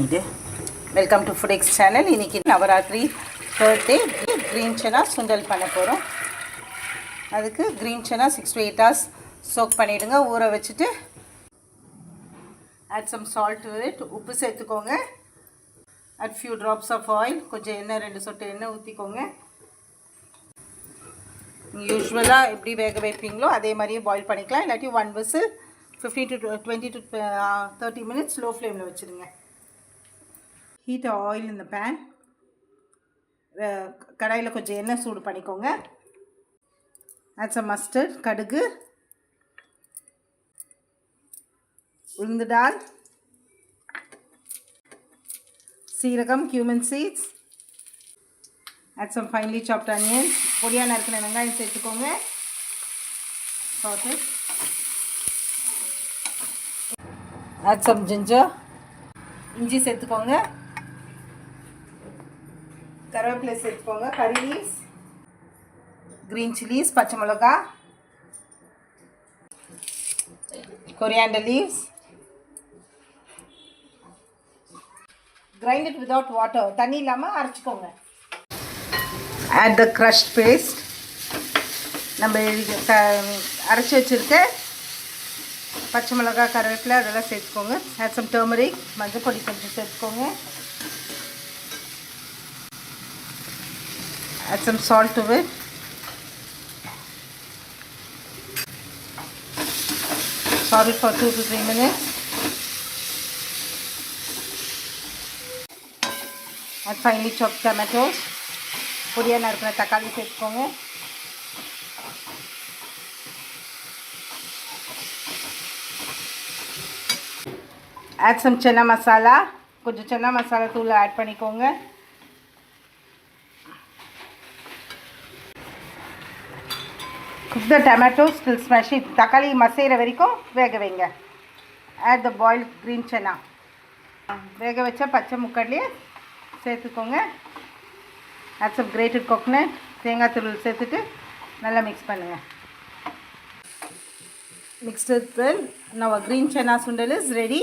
பண்ணிவிட்டு welcome to food channel. இன்றைக்கி Navratri third day green chana sundal பண்ண போகிறோம். அதுக்கு green chana 6 to 8 hours soak பண்ணிவிடுங்க. ஊற வச்சுட்டு add some salt to it. உப்பு சேர்த்துக்கோங்க. add few drops of oil. கொஞ்சம் எண்ணெய் 2 சொட்டு எண்ணெய் ஊற்றிக்கோங்க. யூஸ்வலாக எப்படி வேக வைப்பீங்களோ அதே மாதிரியே பாயில் பண்ணிக்கலாம். இல்லாட்டி 1 whistle 15 to 20 to 30 minutes low ஃப்ளேமில் வச்சுருங்க. ஹீட் ஆயில் இந்த பேன். கடாயில் கொஞ்சம் எண்ணெய் சூடு பண்ணிக்கோங்க. ஆட் சம் மஸ்டர்ட், கடுகு, உளுந்து டால், சீரகம், cumin seeds. add some finely chopped onions. பொடியாக நறுக்கின வெங்காயம் சேர்த்துக்கோங்க. sauteed. add some ginger. இஞ்சி சேர்த்துக்கோங்க. கருவேப்பிலை சேர்த்துக்கோங்க. கறி லீவ்ஸ், க்ரீன் சில்லிஸ், பச்சை மிளகா, coriander leaves. grind it without water. தண்ணி இல்லாமல் அரைச்சிக்கோங்க. add the crushed paste. நம்ம அரைச்சி வச்சுருக்க பச்சை மிளகா, கருவேப்பிலை அதெல்லாம் சேர்த்துக்கோங்க. add some turmeric. மஞ்சள் பொடி கொஞ்சம் சேர்த்துக்கோங்க. add some salt to it. Saute it for 2 to 3 minutes. add finely chopped tomatoes. பொடியாக நறுக்கிற தக்காளி சேர்த்துக்கோங்க. add some chana masala. கொஞ்சம் சன்னா மசாலா தூள் ஆட் பண்ணிக்கோங்க. cook the tomatoes till smashy. தக்காளி மசைகிற வரைக்கும் வேக வைங்க. add the boiled green chana. வேக வச்ச பச்சை முக்கடலையே சேர்த்துக்கோங்க. add some grated coconut. தேங்காய் தூள் சேர்த்துட்டு நல்லா மிக்ஸ் பண்ணுங்கள். Mixed it well. Now our green chana sundal is ready.